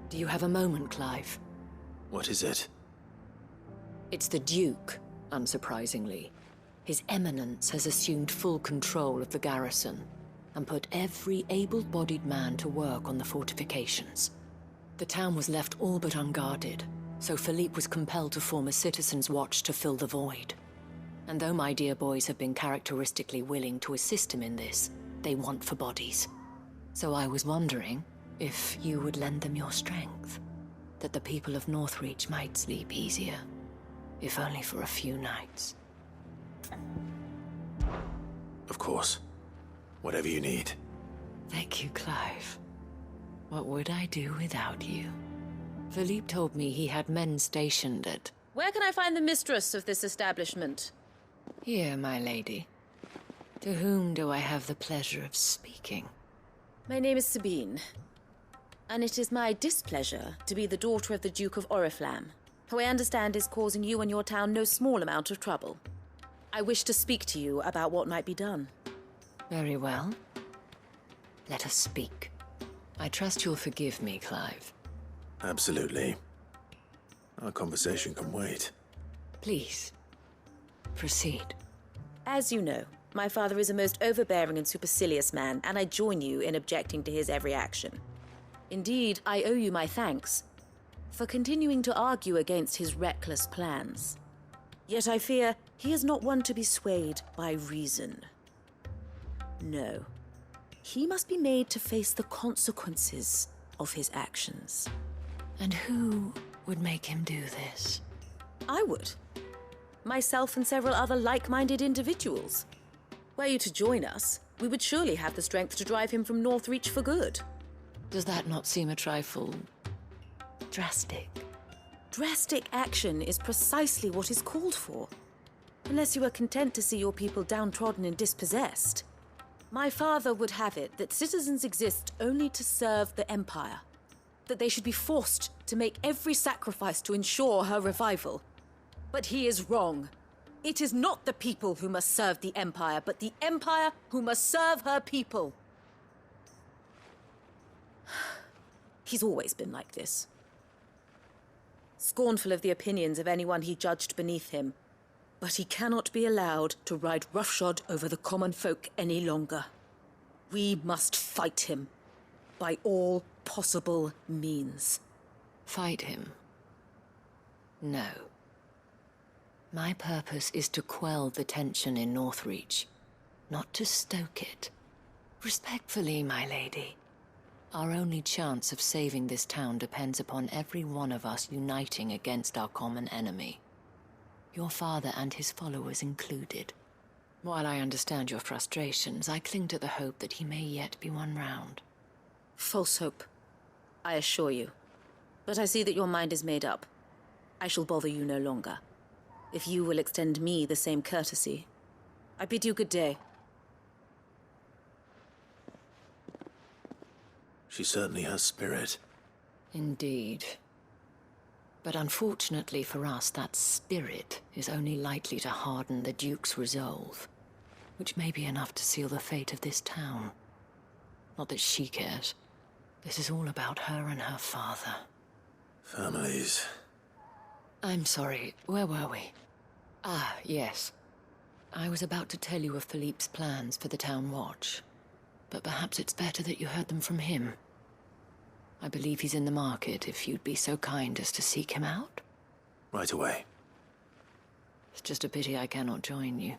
Do you have a moment, Clive? What is it? It's the Duke, unsurprisingly. His Eminence has assumed full control of the garrison and put every able-bodied man to work on the fortifications. The town was left all but unguarded, so Philippe was compelled to form a citizens' watch to fill the void. And though my dear boys have been characteristically willing to assist him in this, they want for bodies. So I was wondering if you would lend them your strength, that the people of Northreach might sleep easier, if only for a few nights. Of course. Whatever you need. Thank you, Clive. What would I do without you? Philippe told me he had men stationed at... Where can I find the mistress of this establishment? Here, my lady. To whom do I have the pleasure of speaking? My name is Sabine, and it is my displeasure to be the daughter of the Duke of Oriflamme, who I understand is causing you and your town no small amount of trouble. I wish to speak to you about what might be done. Very well. Let us speak. I trust you'll forgive me, Clive. Absolutely. Our conversation can wait. Please, proceed. As you know, my father is a most overbearing and supercilious man, and I join you in objecting to his every action. Indeed, I owe you my thanks for continuing to argue against his reckless plans. Yet I fear he is not one to be swayed by reason. No. He must be made to face the consequences of his actions. And who would make him do this? I would. Myself and several other like-minded individuals. Were you to join us, we would surely have the strength to drive him from Northreach for good. Does that not seem a trifle... drastic? Drastic action is precisely what is called for. Unless you are content to see your people downtrodden and dispossessed. My father would have it that citizens exist only to serve the Empire. That they should be forced to make every sacrifice to ensure her revival. But he is wrong. It is not the people who must serve the Empire, but the Empire who must serve her people. He's always been like this. Scornful of the opinions of anyone he judged beneath him. But he cannot be allowed to ride roughshod over the common folk any longer. We must fight him by all possible means. Fight him? No. My purpose is to quell the tension in Northreach, not to stoke it. Respectfully, my lady. Our only chance of saving this town depends upon every one of us uniting against our common enemy. Your father and his followers included. While I understand your frustrations, I cling to the hope that he may yet be won round. False hope, I assure you. But I see that your mind is made up. I shall bother you no longer. If you will extend me the same courtesy, I bid you good day. She certainly has spirit. Indeed. But unfortunately for us, that spirit is only likely to harden the Duke's resolve, which may be enough to seal the fate of this town. Not that she cares. This is all about her and her father. Families. I'm sorry, where were we? Ah, yes. I was about to tell you of Philippe's plans for the town watch, but perhaps it's better that you heard them from him. I believe he's in the market, if you'd be so kind as to seek him out. Right away. It's just a pity I cannot join you.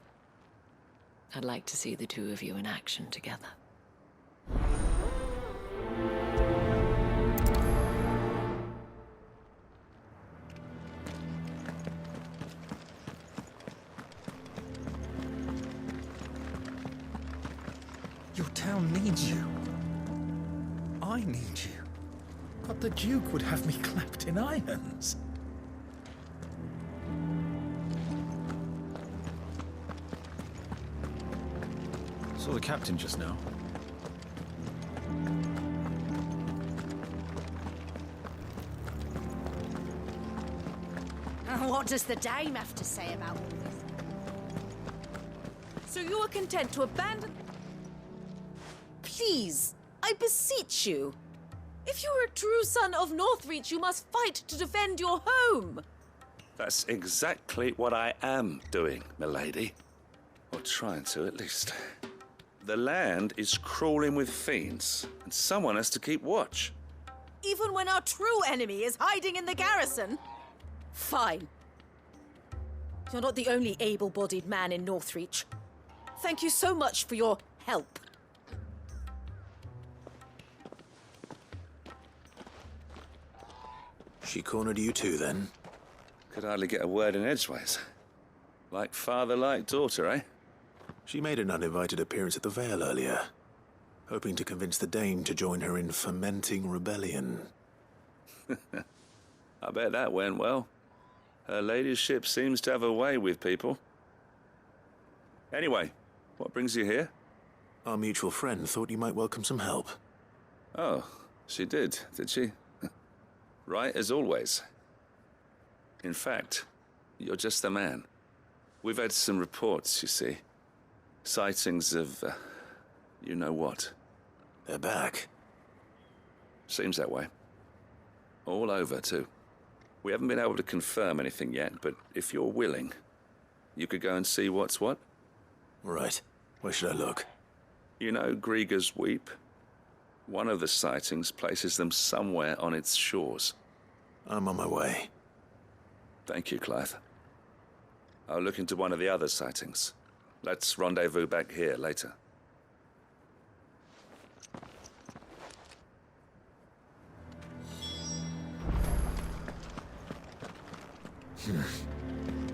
I'd like to see the two of you in action together. Your town needs you. I need you. But the Duke would have me clapped in irons. Saw the captain just now. What does the dame have to say about all this? So you are content to abandon... Please, I beseech you. If you're a true son of Northreach, you must fight to defend your home. That's exactly what I am doing, milady. Or trying to, at least. The land is crawling with fiends, and someone has to keep watch. Even when our true enemy is hiding in the garrison? Fine. You're not the only able-bodied man in Northreach. Thank you so much for your help. She cornered you too, then? Could hardly get a word in edgeways. Like father, like daughter, eh? She made an uninvited appearance at the Vale earlier, hoping to convince the Dane to join her in fomenting rebellion. I bet that went well. Her ladyship seems to have a way with people. Anyway, what brings you here? Our mutual friend thought you might welcome some help. Oh, she did she? Right as always. In fact, you're just the man. We've had some reports, you see. Sightings of, you know what. They're back. Seems that way. All over, too. We haven't been able to confirm anything yet, but if you're willing, you could go and see what's what. Right. Where should I look? You know Grieger's Weep? One of the sightings places them somewhere on its shores. I'm on my way. Thank you, Clive. I'll look into one of the other sightings. Let's rendezvous back here later.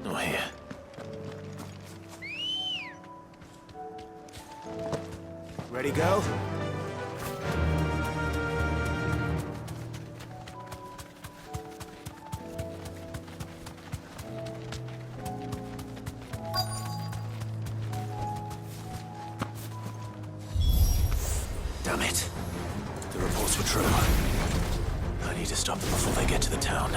Not here. Ready, go? Damn it. The reports were true. I need to stop them before they get to the town.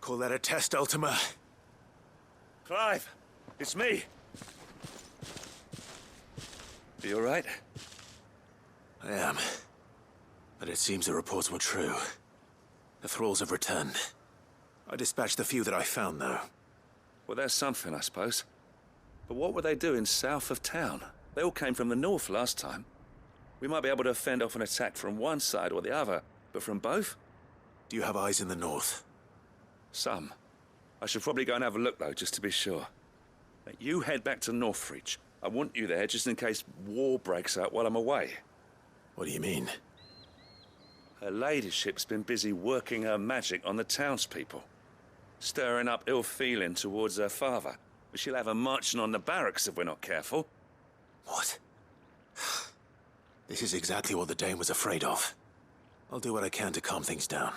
Call that a test, Ultima? Clive! It's me! Are you all right? I am. But it seems the reports were true. The thralls have returned. I dispatched the few that I found, though. Well, there's something, I suppose. But what were they doing south of town? They all came from the north last time. We might be able to fend off an attack from one side or the other, but from both? Do you have eyes in the north? Some. I should probably go and have a look, though, just to be sure. Now, you head back to Northreach. I want you there just in case war breaks out while I'm away. What do you mean? Her ladyship's been busy working her magic on the townspeople, stirring up ill feeling towards her father. But she'll have her marching on the barracks if we're not careful. What? This is exactly what the Dane was afraid of. I'll do what I can to calm things down.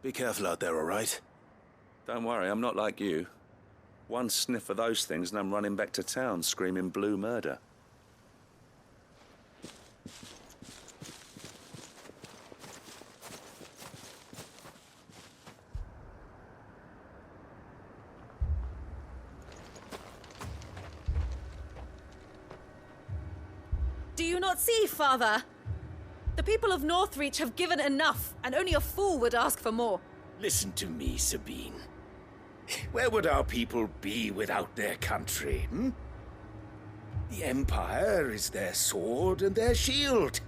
Be careful out there, all right? Don't worry, I'm not like you. One sniff of those things and I'm running back to town screaming blue murder. you not see, Father? The people of Northreach have given enough, and only a fool would ask for more. Listen to me, Sabine. Where would our people be without their country, hmm? The Empire is their sword and their shield.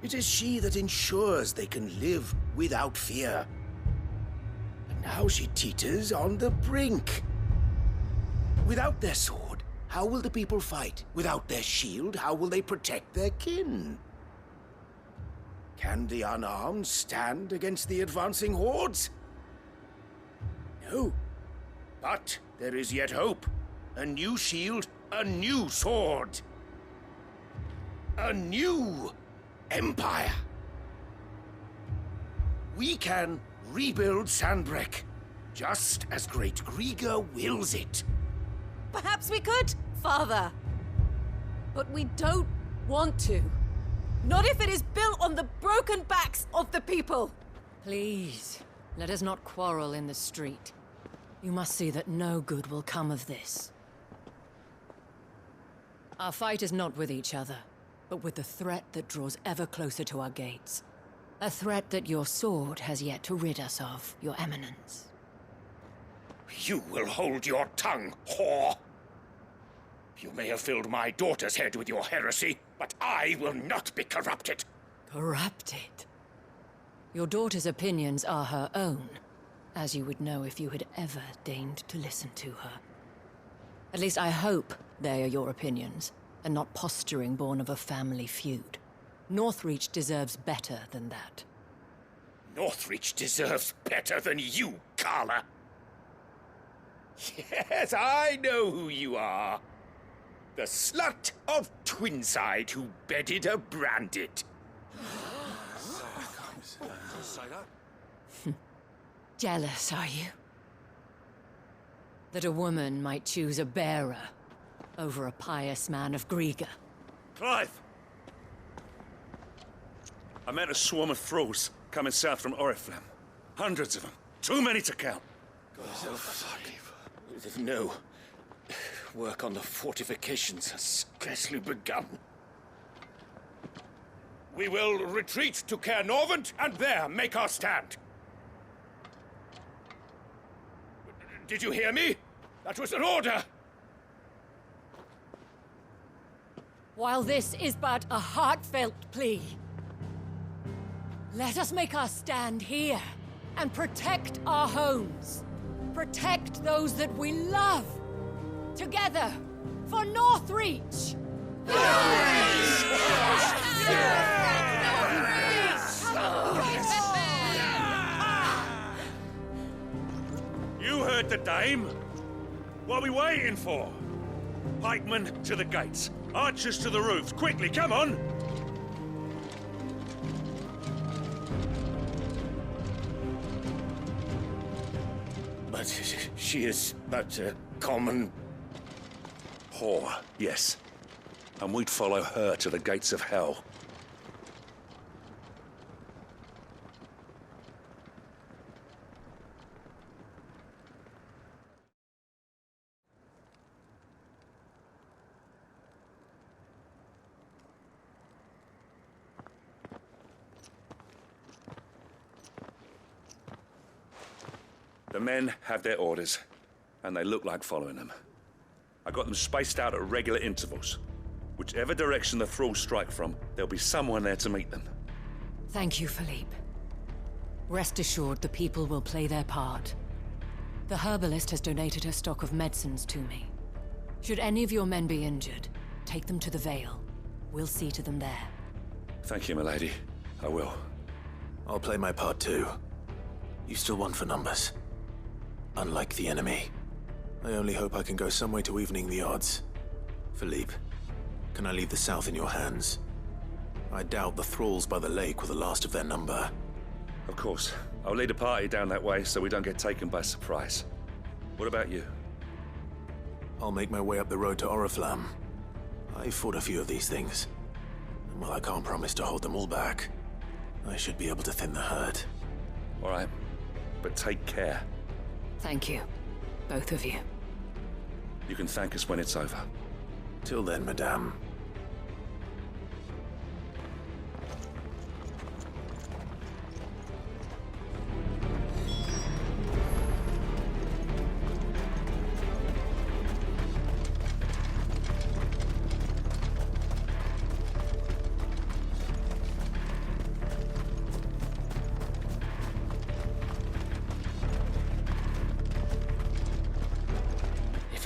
It is she that ensures they can live without fear. And now she teeters on the brink. Without their sword, how will the people fight? Without their shield, how will they protect their kin? Can the unarmed stand against the advancing hordes? No. But there is yet hope. A new shield, a new sword. A new empire. We can rebuild Sandbreck, just as Great Grieger wills it. Perhaps we could, Father. But we don't want to. Not if it is built on the broken backs of the people. Please, let us not quarrel in the street. You must see that no good will come of this. Our fight is not with each other, but with the threat that draws ever closer to our gates. A threat that your sword has yet to rid us of, Your Eminence. You will hold your tongue, whore! You may have filled my daughter's head with your heresy, but I will not be corrupted. Corrupted? Your daughter's opinions are her own, as you would know if you had ever deigned to listen to her. At least I hope they are your opinions, and not posturing born of a family feud. Northreach deserves better than that. Northreach deserves better than you, Carla. Yes, I know who you are. The slut of Twinside who bedded a Branded. Jealous, are you? That a woman might choose a bearer over a pious man of Grieger. Clive! I met a swarm of thralls coming south from Oriflamme. Hundreds of them. Too many to count. No. Work on the fortifications has scarcely begun. We will retreat to Caer Norvent and there make our stand. Did you hear me? That was an order! While this is but a heartfelt plea, let us make our stand here and protect our homes. Protect those that we love. Together, for Northreach! You heard the dame. What are we waiting for? Pikemen to the gates. Archers to the roofs. Quickly, come on! But she is but a common... Whore, yes. And we'd follow her to the gates of hell. The men have their orders, and they look like following them. I got them spaced out at regular intervals. Whichever direction the thralls strike from, there'll be someone there to meet them. Thank you, Philippe. Rest assured the people will play their part. The herbalist has donated her stock of medicines to me. Should any of your men be injured, take them to the Vale. We'll see to them there. Thank you, milady. I will. I'll play my part too. You still want for numbers. Unlike the enemy. I only hope I can go some way to evening the odds. Philippe, can I leave the south in your hands? I doubt the thralls by the lake were the last of their number. Of course. I'll lead a party down that way so we don't get taken by surprise. What about you? I'll make my way up the road to Oriflamme. I fought a few of these things. And while I can't promise to hold them all back, I should be able to thin the herd. All right. But take care. Thank you, both of you. You can thank us when it's over. Till then, madame.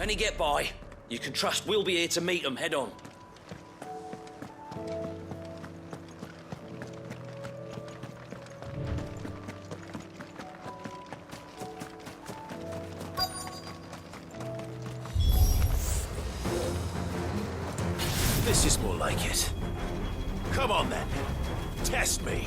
If any get by, you can trust we'll be here to meet them head on. This is more like it. Come on then. Test me.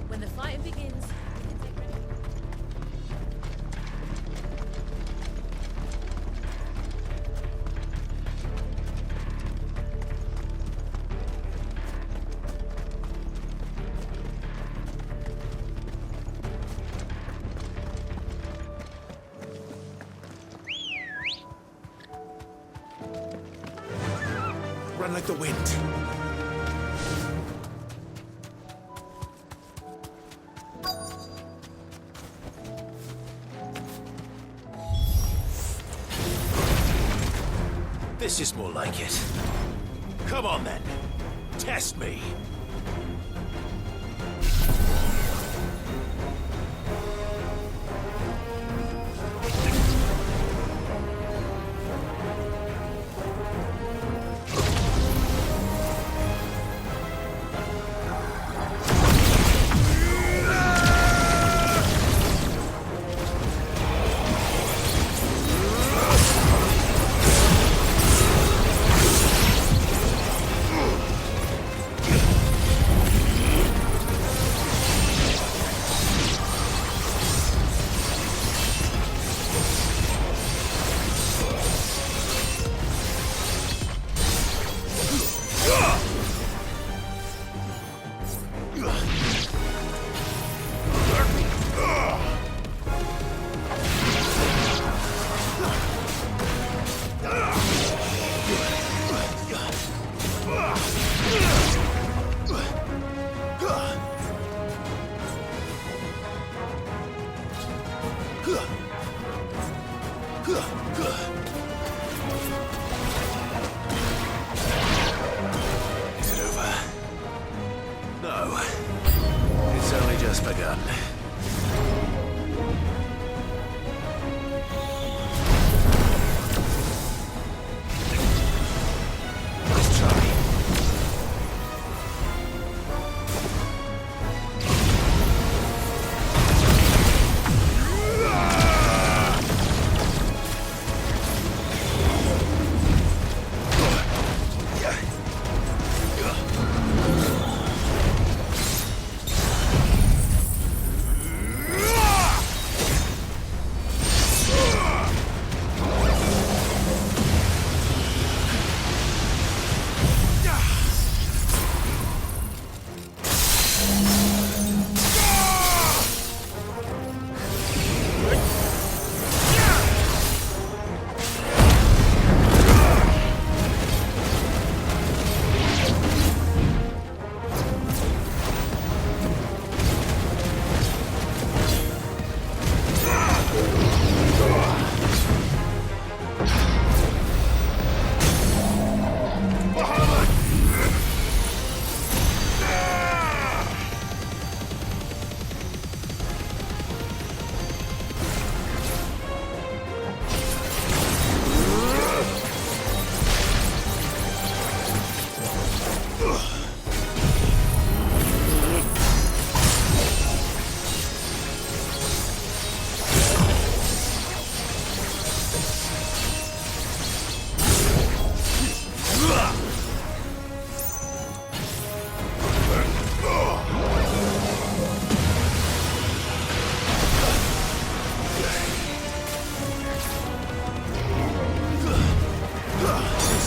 When the fighting begins, we can take ready. Run like the wind. This is more like it. Come on then. Test me.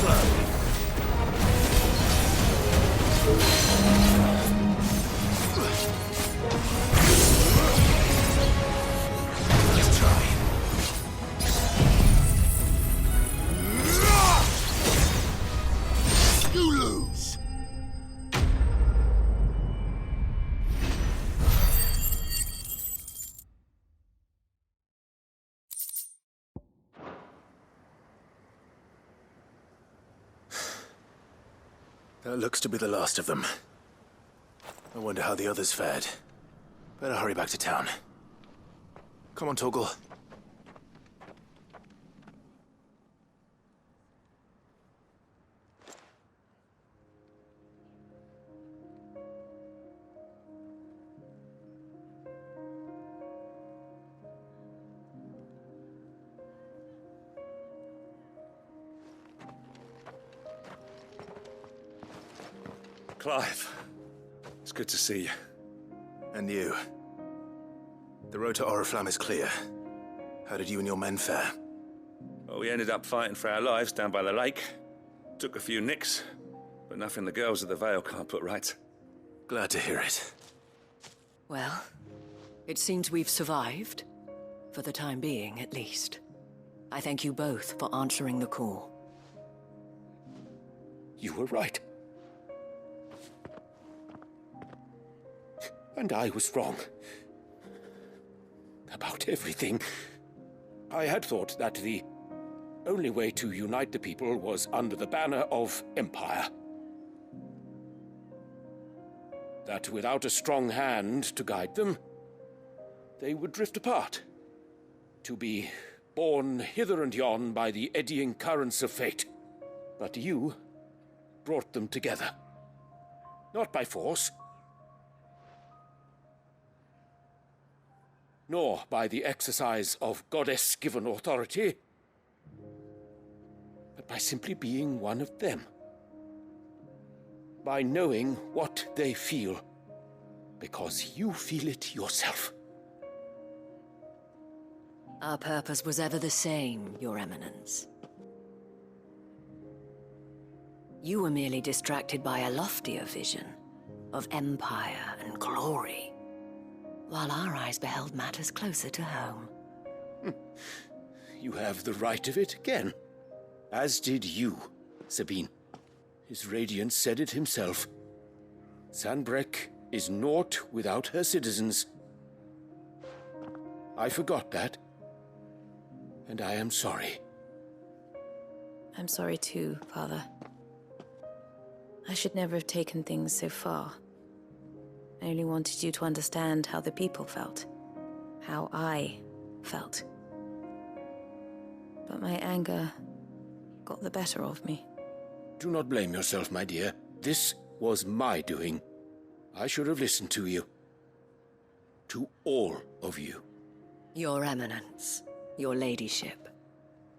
slow. Let's try. You lose. That looks to be the last of them. I wonder how the others fared. Better hurry back to town. Come on, Torgal. Clive, it's good to see you. And you. The road to Oriflamme is clear. How did you and your men fare? Well, we ended up fighting for our lives down by the lake. Took a few nicks, but nothing the girls of the Vale can't put right. Glad to hear it. Well, it seems we've survived. For the time being, at least. I thank you both for answering the call. You were right. And I was wrong. About everything. I had thought that the only way to unite the people was under the banner of Empire. That without a strong hand to guide them, they would drift apart. To be borne hither and yon by the eddying currents of fate. But you brought them together. Not by force, nor by the exercise of goddess-given authority, but by simply being one of them. By knowing what they feel, because you feel it yourself. Our purpose was ever the same, Your Eminence. You were merely distracted by a loftier vision of empire and glory, while our eyes beheld matters closer to home. You have the right of it again. As did you, Sabine. His Radiance said it himself. Sanbreque is naught without her citizens. I forgot that, and I am sorry. I'm sorry too, Father. I should never have taken things so far. I only wanted you to understand how the people felt. How I felt. But my anger got the better of me. Do not blame yourself, my dear. This was my doing. I should have listened to you. To all of you. Your Eminence, your Ladyship,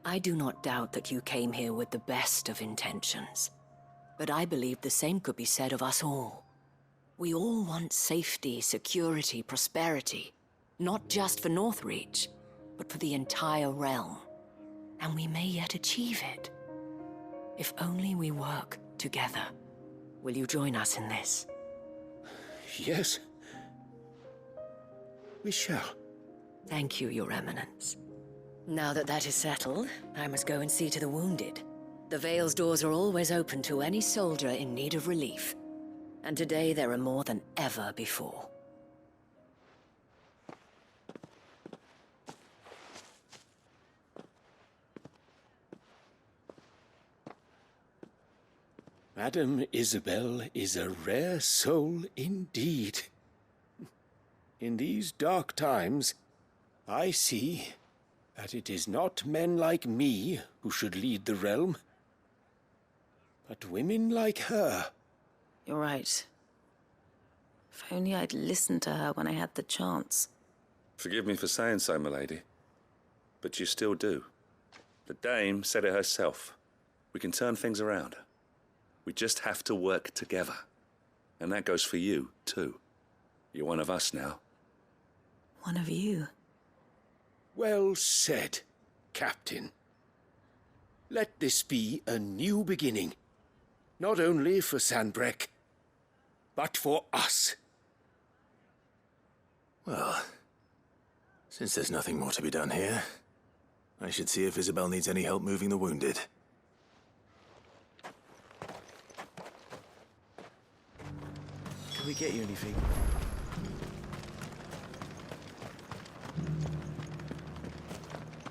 I do not doubt that you came here with the best of intentions. But I believe the same could be said of us all. We all want safety, security, prosperity. Not just for Northreach, but for the entire realm. And we may yet achieve it. If only we work together. Will you join us in this? Yes. We shall. Thank you, Your Eminence. Now that that is settled, I must go and see to the wounded. The Vale's doors are always open to any soldier in need of relief. And today there are more than ever before. Madame Isabel is a rare soul indeed. In these dark times, I see that it is not men like me who should lead the realm, but women like her. You're right. If only I'd listened to her when I had the chance. Forgive me for saying so, milady, but you still do. The Dame said it herself. We can turn things around. We just have to work together. And that goes for you, too. You're one of us now. One of you. Well said, Captain. Let this be a new beginning. Not only for Sanbreque, but for us. Well, since there's nothing more to be done here, I should see if Isabel needs any help moving the wounded. Can we get you anything?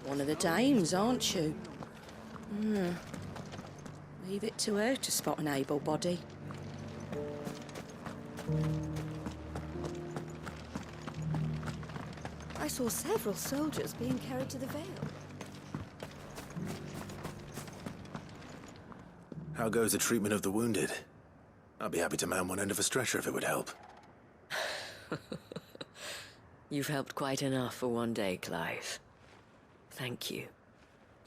One of the dames, aren't you? Leave it to her to spot an able body. I saw several soldiers being carried to the Vale. How goes the treatment of the wounded? I'd be happy to man one end of a stretcher if it would help. You've helped quite enough for one day, Clive. Thank you.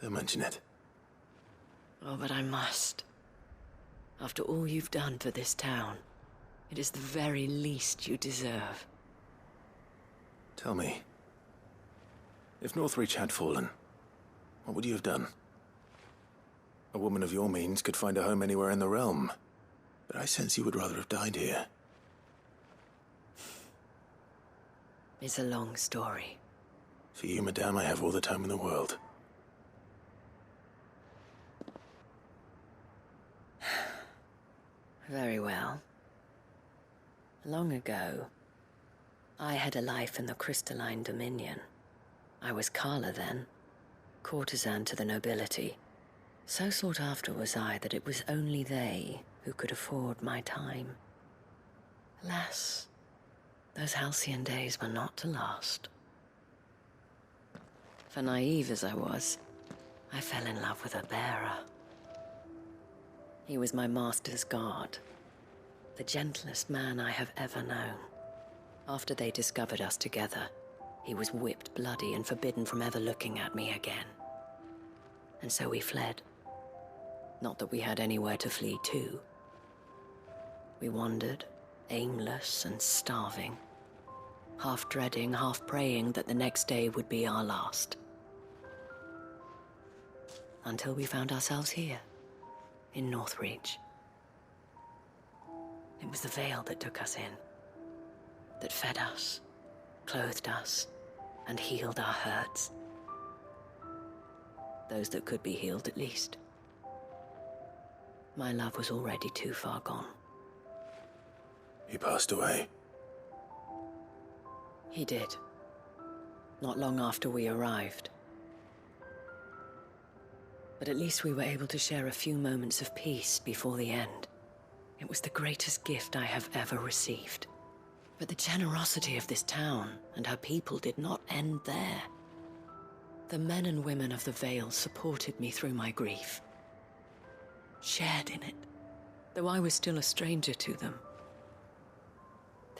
Don't mention it. Oh, but I must. After all you've done for this town, it is the very least you deserve. Tell me, if Northreach had fallen, what would you have done? A woman of your means could find a home anywhere in the realm, but I sense you would rather have died here. It's a long story. For you, madame, I have all the time in the world. Very well. Long ago, I had a life in the crystalline dominion. I was Carla then, courtesan to the nobility. So sought after was I that it was only they who could afford my time. Alas, those halcyon days were not to last. For naive as I was, I fell in love with a bearer. He was my master's guard, the gentlest man I have ever known. After they discovered us together, he was whipped bloody and forbidden from ever looking at me again. And so we fled. Not that we had anywhere to flee to. We wandered, aimless and starving, half dreading, half praying that the next day would be our last. Until we found ourselves here, in Northreach. It was the Vale that took us in, that fed us, clothed us, and healed our hurts. Those that could be healed, at least. My love was already too far gone. He passed away. He did. Not long after we arrived. But at least we were able to share a few moments of peace before the end. It was the greatest gift I have ever received. But the generosity of this town and her people did not end there. The men and women of the Vale supported me through my grief. Shared in it, though I was still a stranger to them.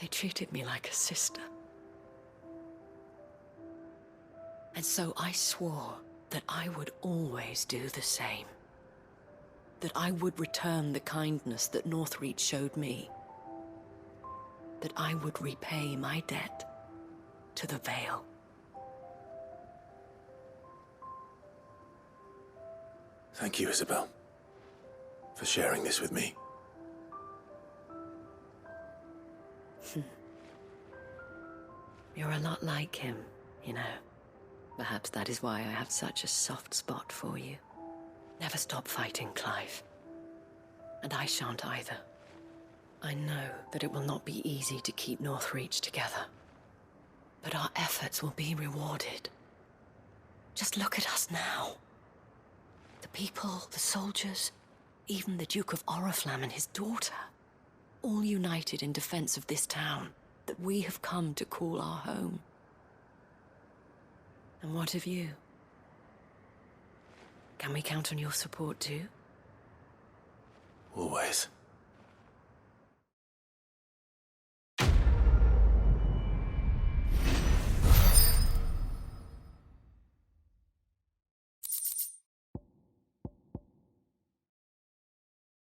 They treated me like a sister. And so I swore that I would always do the same. That I would return the kindness that Northreach showed me. That I would repay my debt to the Vale. Thank you, Isabel, for sharing this with me. You're a lot like him, you know. Perhaps that is why I have such a soft spot for you. Never stop fighting, Clive. And I shan't either. I know that it will not be easy to keep Northreach together. But our efforts will be rewarded. Just look at us now. The people, the soldiers, even the Duke of Oriflamme and his daughter, all united in defense of this town that we have come to call our home. And what of you? Can we count on your support too? Always.